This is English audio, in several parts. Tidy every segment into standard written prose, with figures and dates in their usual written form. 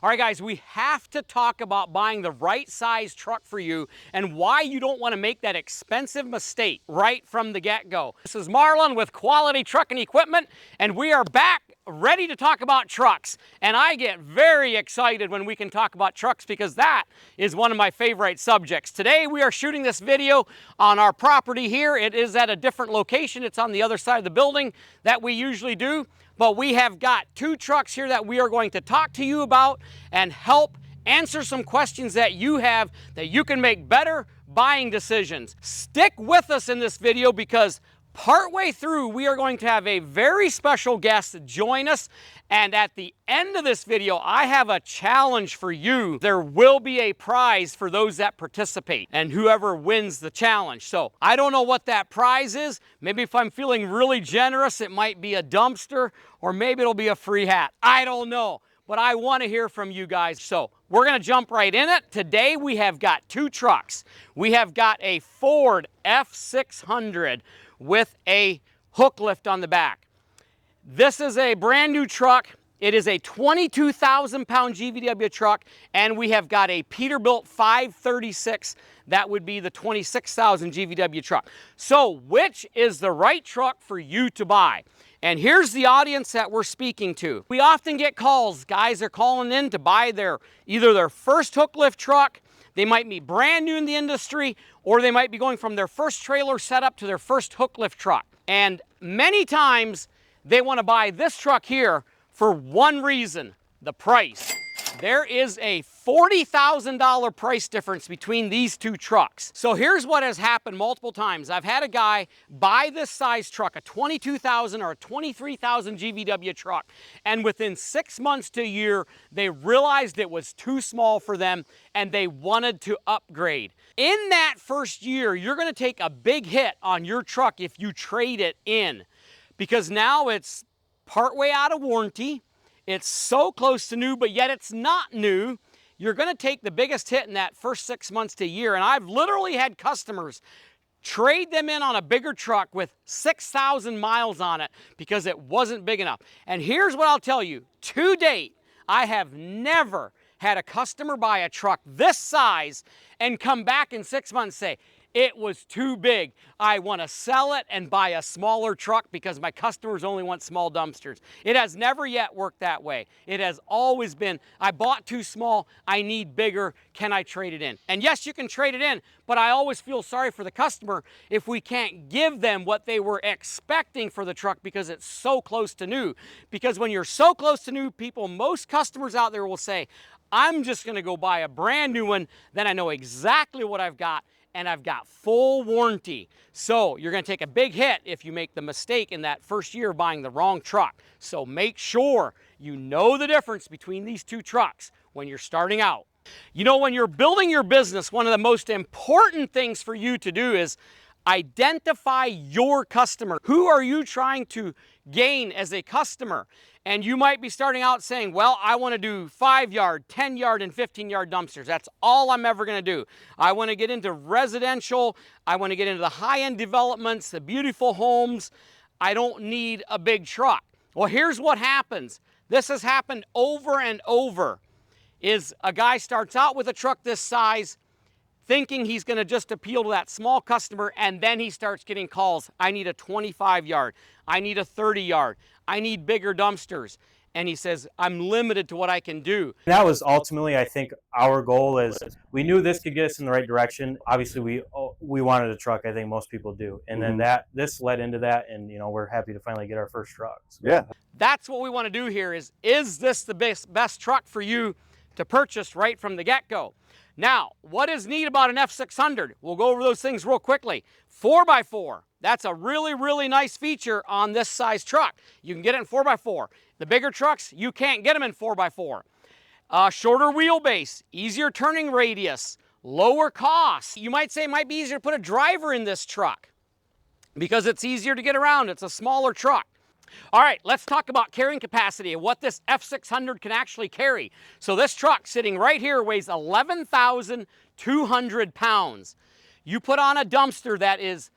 All right, guys, we have to talk about buying the right size truck for you and why you don't want to make that expensive mistake right from the get-go. This is Marlon with Quality Trucking Equipment, and we are back ready to talk about trucks. And I get very excited when we can talk about trucks because that is one of my favorite subjects. Today we are shooting this video on our property here. It is at a different location. It's on the other side of the building that we usually do. But we have got two trucks here that we are going to talk to you about and help answer some questions that you have that you can make better buying decisions. Stick with us in this video because partway through, we are going to have a very special guest join us. And at the end of this video, I have a challenge for you. There will be a prize for those that participate and whoever wins the challenge. So I don't know what that prize is. Maybe if I'm feeling really generous, it might be a dumpster or maybe it'll be a free hat. I don't know, but I want to hear from you guys. So we're going to jump right in it. Today we have got two trucks. We have got a Ford F600 with a hook lift on the back. This is a brand new truck. It is a 22,000 pound GVW truck, and we have got a Peterbilt 536. That would be the 26,000 GVW truck. So which is the right truck for you to buy? And here's the audience that we're speaking to. We often get calls. Guys are calling in to buy either their first hook lift truck. They might be brand new in the industry, or they might be going from their first trailer setup to their first hook lift truck. And many times they want to buy this truck here for one reason: the price. There is a $40,000 price difference between these two trucks. So here's what has happened multiple times. I've had a guy buy this size truck, a 22,000 or a 23,000 GVW truck, and within 6 months to a year, they realized it was too small for them and they wanted to upgrade. In that first year, you're gonna take a big hit on your truck if you trade it in, because now it's partway out of warranty. It's so close to new, but yet it's not new. You're gonna take the biggest hit in that first 6 months to a year. And I've literally had customers trade them in on a bigger truck with 6,000 miles on it because it wasn't big enough. And here's what I'll tell you, to date, I have never had a customer buy a truck this size and come back in 6 months and say, it was too big. I want to sell it and buy a smaller truck because my customers only want small dumpsters. It has never yet worked that way. It has always been, I bought too small, I need bigger, can I trade it in? And yes, you can trade it in, but I always feel sorry for the customer if we can't give them what they were expecting for the truck because it's so close to new. Because when you're so close to new, most customers out there will say, I'm just gonna go buy a brand new one, then I know exactly what I've got, and I've got full warranty. So you're gonna take a big hit if you make the mistake in that first year buying the wrong truck. So make sure you know the difference between these two trucks when you're starting out. You know, when you're building your business, one of the most important things for you to do is identify your customer. Who are you trying to gain as a customer? And you might be starting out saying, well, I want to do 5-yard, 10-yard, and 15-yard dumpsters. That's all I'm ever going to do. I want to get into residential. I want to get into the high-end developments, the beautiful homes. I don't need a big truck. Well, here's what happens. This has happened over and over, is a guy starts out with a truck this size, thinking he's going to just appeal to that small customer, and then he starts getting calls. I need a 25-yard. I need a 30-yard. I need bigger dumpsters. And he says, I'm limited to what I can do. That was ultimately, I think, our goal. Is we knew this could get us in the right direction. Obviously, we wanted a truck. I think most people do. And then this led into that, and you know, we're happy to finally get our first truck. So. Yeah. That's what we want to do here is this the best truck for you to purchase right from the get-go? Now, what is neat about an F600? We'll go over those things real quickly. 4x4. That's a really, really nice feature on this size truck. You can get it in 4x4. The bigger trucks, you can't get them in 4x4. Shorter wheelbase, easier turning radius, lower cost. You might say it might be easier to put a driver in this truck because it's easier to get around. It's a smaller truck. All right, let's talk about carrying capacity and what this F600 can actually carry. So this truck sitting right here weighs 11,200 pounds. You put on a dumpster that is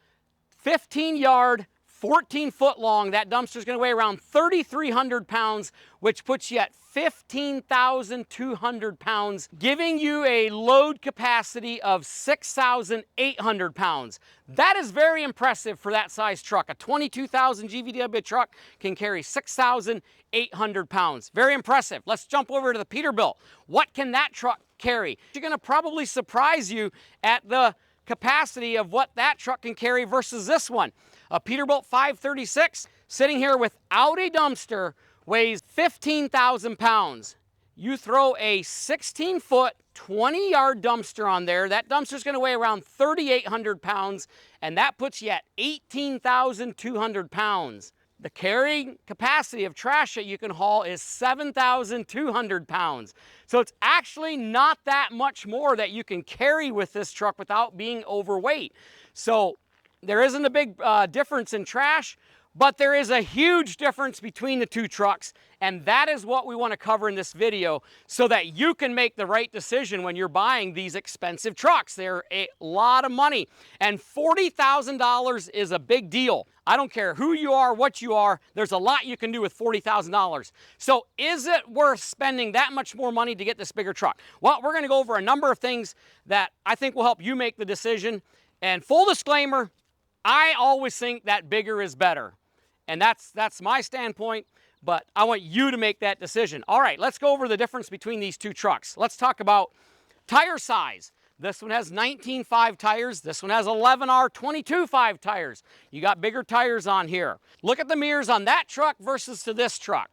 15-yard, 14 foot long. That dumpster is going to weigh around 3,300 pounds, which puts you at 15,200 pounds, giving you a load capacity of 6,800 pounds. That is very impressive for that size truck. A 22,000 GVW truck can carry 6,800 pounds. Very impressive. Let's jump over to the Peterbilt. What can that truck carry? You're going to probably surprise you at the capacity of what that truck can carry versus this one. A Peterbilt 536 sitting here without a dumpster weighs 15,000 pounds. You throw a 16-foot, 20-yard dumpster on there. That dumpster is going to weigh around 3,800 pounds, and that puts you at 18,200 pounds. The carrying capacity of trash that you can haul is 7,200 pounds. So it's actually not that much more that you can carry with this truck without being overweight. So there isn't a big difference in trash, but there is a huge difference between the two trucks, and that is what we want to cover in this video so that you can make the right decision when you're buying these expensive trucks. They're a lot of money, and $40,000 is a big deal. I don't care who you are, what you are, there's a lot you can do with $40,000. So is it worth spending that much more money to get this bigger truck? Well, we're going to go over a number of things that I think will help you make the decision. And full disclaimer, I always think that bigger is better. And that's my standpoint, but I want you to make that decision. All right, let's go over the difference between these two trucks. Let's talk about tire size. This one has 19.5 tires. This one has 11R 22.5 tires. You got bigger tires on here. Look at the mirrors on that truck versus to this truck.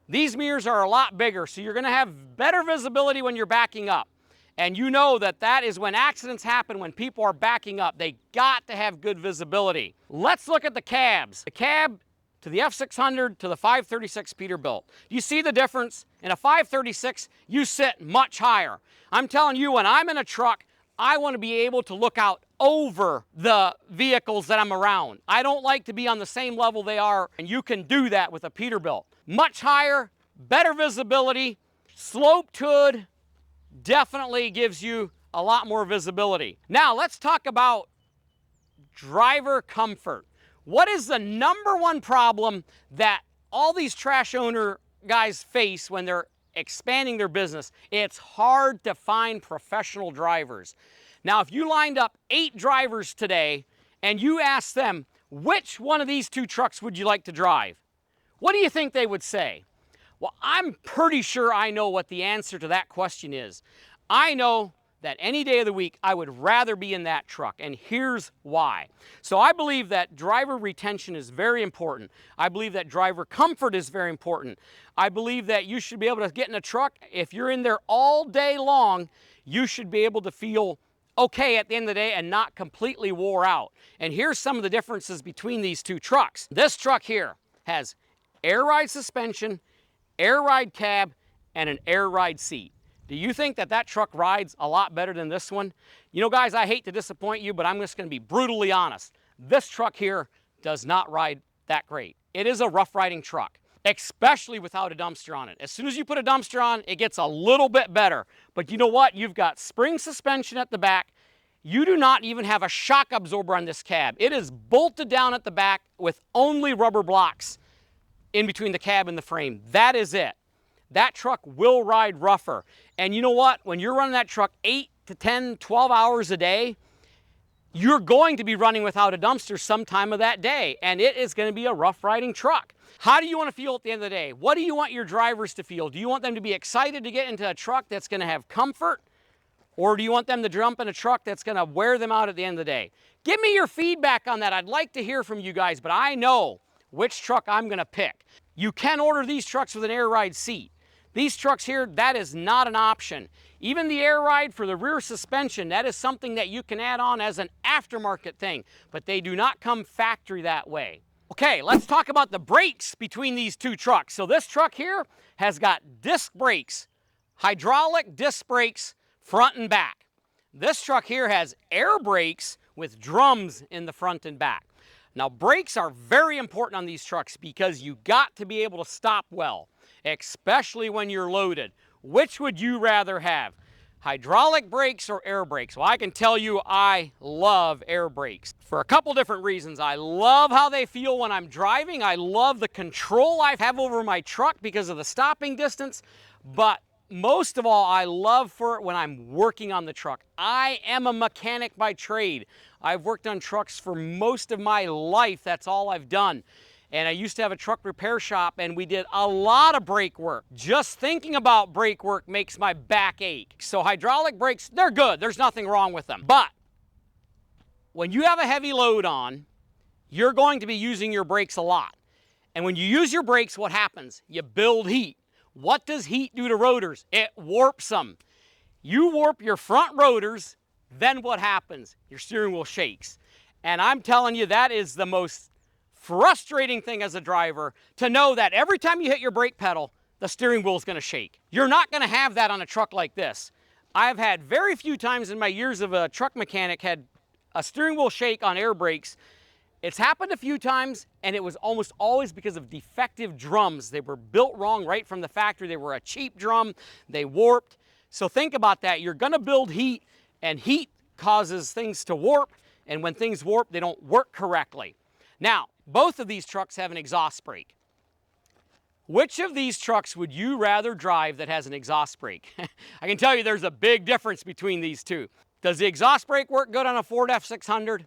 These mirrors are a lot bigger, so you're going to have better visibility when you're backing up. And you know that that is when accidents happen, when people are backing up. They got to have good visibility. Let's look at the cabs. The cab to the F600 to the 536 Peterbilt. You see the difference? In a 536, you sit much higher. I'm telling you, when I'm in a truck, I want to be able to look out over the vehicles that I'm around. I don't like to be on the same level they are, and you can do that with a Peterbilt. Much higher, better visibility, sloped hood definitely gives you a lot more visibility. Now, let's talk about driver comfort. What is the number one problem that all these trash owner guys face when they're expanding their business? It's hard to find professional drivers. Now, if you lined up 8 drivers today and you asked them, which one of these two trucks would you like to drive? What do you think they would say? Well, I'm pretty sure I know what the answer to that question is. I know that any day of the week, I would rather be in that truck, and here's why. So I believe that driver retention is very important. I believe that driver comfort is very important. I believe that you should be able to get in a truck. If you're in there all day long, you should be able to feel okay at the end of the day and not completely wore out. And here's some of the differences between these two trucks. This truck here has air ride suspension, air ride cab, and an air ride seat. Do you think that that truck rides a lot better than this one? You know, guys, I hate to disappoint you, but I'm just going to be brutally honest. This truck here does not ride that great. It is a rough riding truck, especially without a dumpster on it. As soon as you put a dumpster on, it gets a little bit better. But you know what? You've got spring suspension at the back. You do not even have a shock absorber on this cab. It is bolted down at the back with only rubber blocks in between the cab and the frame. That is it. That truck will ride rougher. And you know what? When you're running that truck 8 to 10, 12 hours a day, you're going to be running without a dumpster some time of that day, and it is going to be a rough riding truck. How do you want to feel at the end of the day? What do you want your drivers to feel? Do you want them to be excited to get into a truck that's going to have comfort, or do you want them to jump in a truck that's going to wear them out at the end of the day? Give me your feedback on that. I'd like to hear from you guys, but I know which truck I'm going to pick. You can order these trucks with an air ride seat. These trucks here, that is not an option. Even the air ride for the rear suspension, that is something that you can add on as an aftermarket thing, but they do not come factory that way. Okay, let's talk about the brakes between these two trucks. So this truck here has got disc brakes, hydraulic disc brakes, front and back. This truck here has air brakes with drums in the front and back. Now, brakes are very important on these trucks because you got to be able to stop well, especially when you're loaded. Which would you rather have? Hydraulic brakes or air brakes? Well, I can tell you I love air brakes for a couple different reasons. I love how they feel when I'm driving. I love the control I have over my truck because of the stopping distance. But most of all, I love for it when I'm working on the truck. I am a mechanic by trade. I've worked on trucks for most of my life. That's all I've done. And I used to have a truck repair shop, and we did a lot of brake work. Just thinking about brake work makes my back ache. So hydraulic brakes, they're good. There's nothing wrong with them. But when you have a heavy load on, you're going to be using your brakes a lot. And when you use your brakes, what happens? You build heat. What does heat do to rotors? It warps them. You warp your front rotors, then what happens? Your steering wheel shakes. And I'm telling you, that is the most frustrating thing as a driver, to know that every time you hit your brake pedal, the steering wheel is going to shake. You're not going to have that on a truck like this. I've had very few times in my years of a truck mechanic had a steering wheel shake on air brakes. It's happened a few times, and it was almost always because of defective drums. They were built wrong right from the factory. They were a cheap drum. They warped. So think about that. You're going to build heat, and heat causes things to warp, and when things warp, they don't work correctly. Now, both of these trucks have an exhaust brake. Which of these trucks would you rather drive that has an exhaust brake? I can tell you there's a big difference between these two. Does the exhaust brake work good on a Ford F600?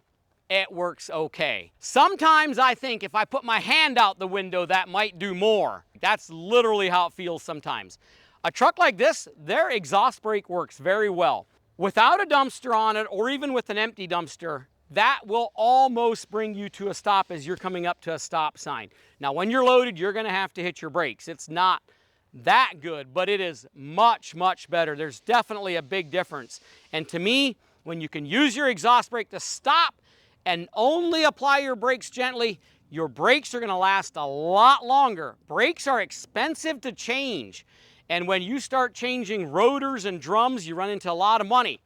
It works okay. Sometimes I think if I put my hand out the window, that might do more. That's literally how it feels sometimes. A truck like this, their exhaust brake works very well. Without a dumpster on it, or even with an empty dumpster, that will almost bring you to a stop as you're coming up to a stop sign. Now, when you're loaded, you're gonna have to hit your brakes. It's not that good, but it is much, much better. There's definitely a big difference. And to me, when you can use your exhaust brake to stop and only apply your brakes gently, your brakes are gonna last a lot longer. Brakes are expensive to change. And when you start changing rotors and drums, you run into a lot of money.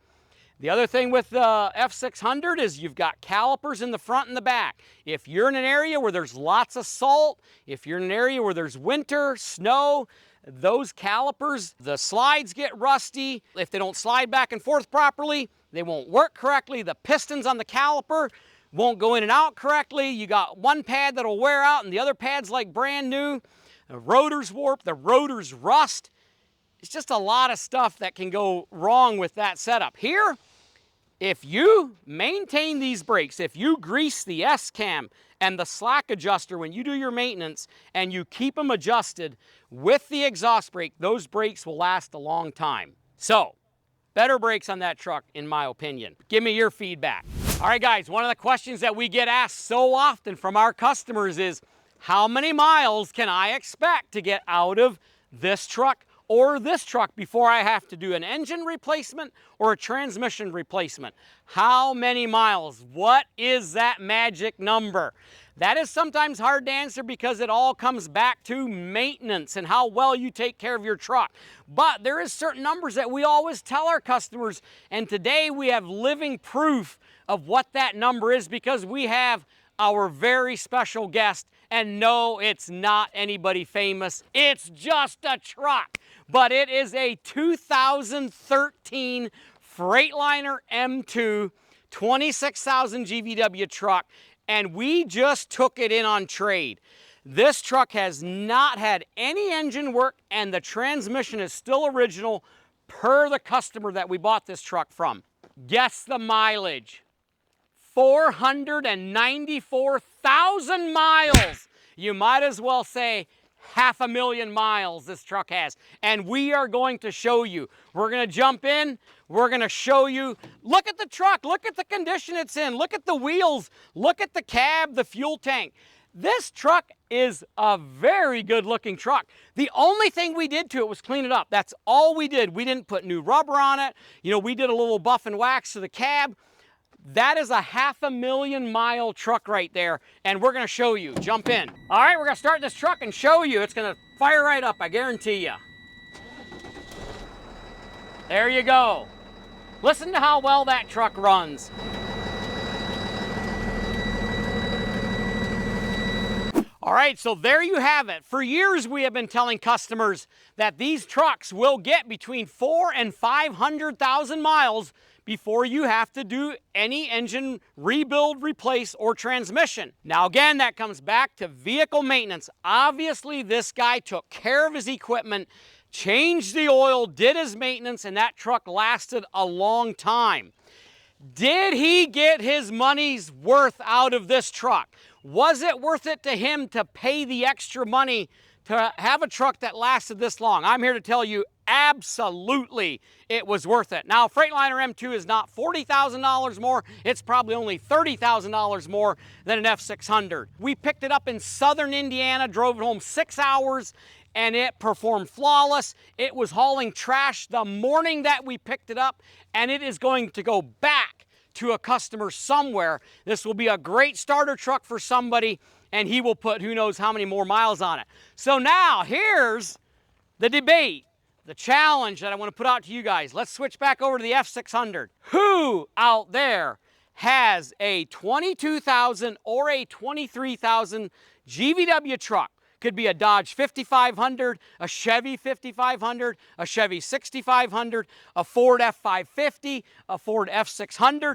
The other thing with the F600 is you've got calipers in the front and the back. If you're in an area where there's lots of salt, if you're in an area where there's winter, snow, those calipers, the slides get rusty. If they don't slide back and forth properly, they won't work correctly. The pistons on the caliper won't go in and out correctly. You got one pad that'll wear out and the other pad's like brand new. The rotors warp, the rotors rust. It's just a lot of stuff that can go wrong with that setup. Here, if you maintain these brakes, if you grease the S-cam and the slack adjuster when you do your maintenance and you keep them adjusted with the exhaust brake, those brakes will last a long time. So, better brakes on that truck, in my opinion. Give me your feedback. All right, guys, one of the questions that we get asked so often from our customers is, how many miles can I expect to get out of this truck or this truck before I have to do an engine replacement or a transmission replacement? How many miles? What is that magic number? That is sometimes hard to answer because it all comes back to maintenance and how well you take care of your truck. But there is certain numbers that we always tell our customers, and today we have living proof of what that number is because we have our very special guest. And no, it's not anybody famous. It's just a truck. But it is a 2013 Freightliner M2 26,000 GVW truck, and we just took it in on trade. This truck has not had any engine work, and the transmission is still original per the customer that we bought this truck from. Guess the mileage. 494,000 miles. You might as well say 500,000 miles this truck has. And we are going to show you. We're going to jump in. We're going to show you. Look at the truck. Look at the condition it's in. Look at the wheels. Look at the cab, the fuel tank. This truck is a very good looking truck. The only thing we did to it was clean it up. That's all we did. We didn't put new rubber on it. You know, we did a little buff and wax to the cab. That is a 500,000 mile truck right there, and we're gonna show you. Jump in. All right, we're gonna start this truck and show you. It's gonna fire right up, I guarantee you. There you go. Listen to how well that truck runs. All right, so there you have it. For years, we have been telling customers that these trucks will get between 400,000 and 500,000 miles before you have to do any engine rebuild, replace, or transmission. Now again, that comes back to vehicle maintenance. Obviously, this guy took care of his equipment, changed the oil, did his maintenance, and that truck lasted a long time. Did he get his money's worth out of this truck? Was it worth it to him to pay the extra money to have a truck that lasted this long? I'm here to tell you, absolutely, it was worth it. Now, Freightliner M2 is not $40,000 more. It's probably only $30,000 more than an F600. We picked it up in southern Indiana, drove it home 6 hours, and it performed flawless. It was hauling trash the morning that we picked it up, and it is going to go back to a customer somewhere. This will be a great starter truck for somebody, and he will put who knows how many more miles on it. So now here's the debate, the challenge that I want to put out to you guys. Let's switch back over to the F600. Who out there has a 22,000 or a 23,000 GVW truck? Could be a Dodge 5500, a Chevy 5500, a Chevy 6500, a Ford F550, a Ford F600.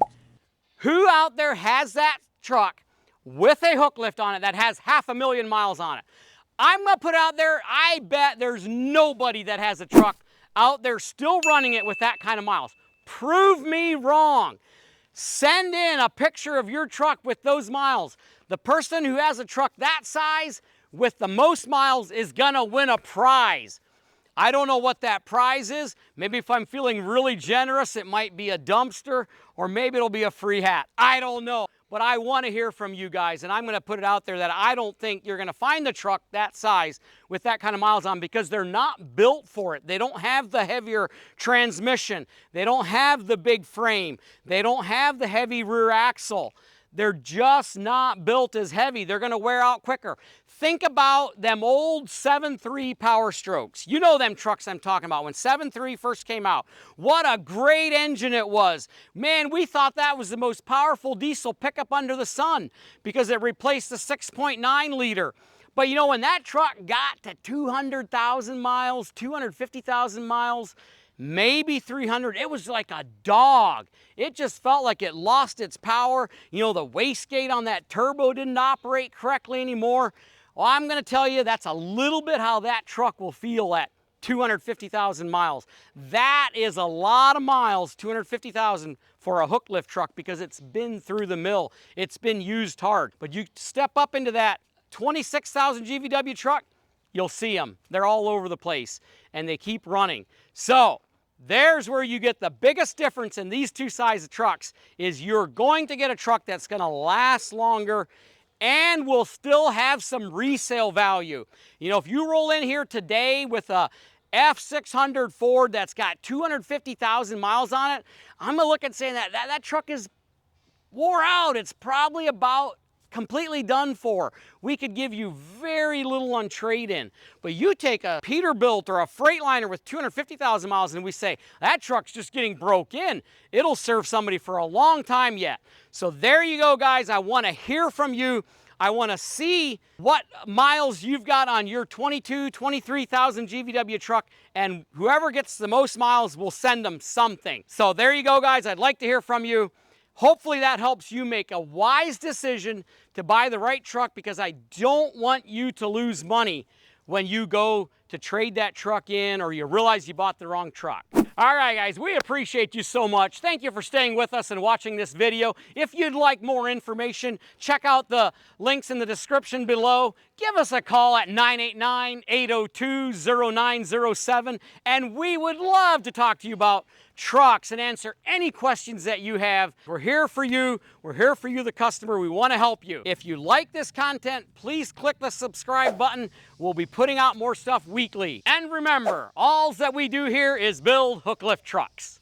Who out there has that truck with a hook lift on it that has 500,000 miles on it? I'm going to put out there, I bet there's nobody that has a truck out there still running it with that kind of miles. Prove me wrong. Send in a picture of your truck with those miles. The person who has a truck that size with the most miles is gonna win a prize. I don't know what that prize is. Maybe if I'm feeling really generous, it might be a dumpster, or maybe it'll be a free hat. I don't know. But I want to hear from you guys, and I'm going to put it out there that I don't think you're going to find the truck that size with that kind of miles on, because they're not built for it. They don't have the heavier transmission. They don't have the big frame. They don't have the heavy rear axle. They're just not built as heavy. They're going to wear out quicker. Think about them old 7.3 Power Strokes. You know them trucks I'm talking about. When 7.3 first came out, what a great engine it was. Man, we thought that was the most powerful diesel pickup under the sun because it replaced the 6.9 liter. But you know, when that truck got to 200,000 miles, 250,000 miles, maybe 300, it was like a dog. It just felt like it lost its power. You know, the wastegate on that turbo didn't operate correctly anymore. Well, I'm going to tell you that's a little bit how that truck will feel at 250,000 miles. That is a lot of miles, 250,000 for a hook lift truck, because it's been through the mill. It's been used hard. But you step up into that 26,000 GVW truck, you'll see them. They're all over the place, and they keep running. So there's where you get the biggest difference in these two sizes of trucks, is you're going to get a truck that's going to last longer and will still have some resale value. You know, if you roll in here today with a F600 Ford that's got 250,000 miles on it, I'm going to look and say that truck is wore out. It's probably about completely done for. We could give you very little on trade-in. But you take a Peterbilt or a Freightliner with 250,000 miles and we say, that truck's just getting broke in. It'll serve somebody for a long time yet. So there you go, guys. I want to hear from you. I want to see what miles you've got on your 23,000 GVW truck, and whoever gets the most miles will send them something. So there you go, guys. I'd like to hear from you. Hopefully that helps you make a wise decision to buy the right truck, because I don't want you to lose money when you go to trade that truck in or you realize you bought the wrong truck. All right, guys, we appreciate you so much. Thank you for staying with us and watching this video. If you'd like more information, check out the links in the description below. Give us a call at 989-802-0907, and we would love to talk to you about trucks and answer any questions that you have. We're here for you. We're here for you, the customer. We want to help you. If you like this content, please click the subscribe button. We'll be putting out more stuff weekly. And remember, all that we do here is build hook lift trucks.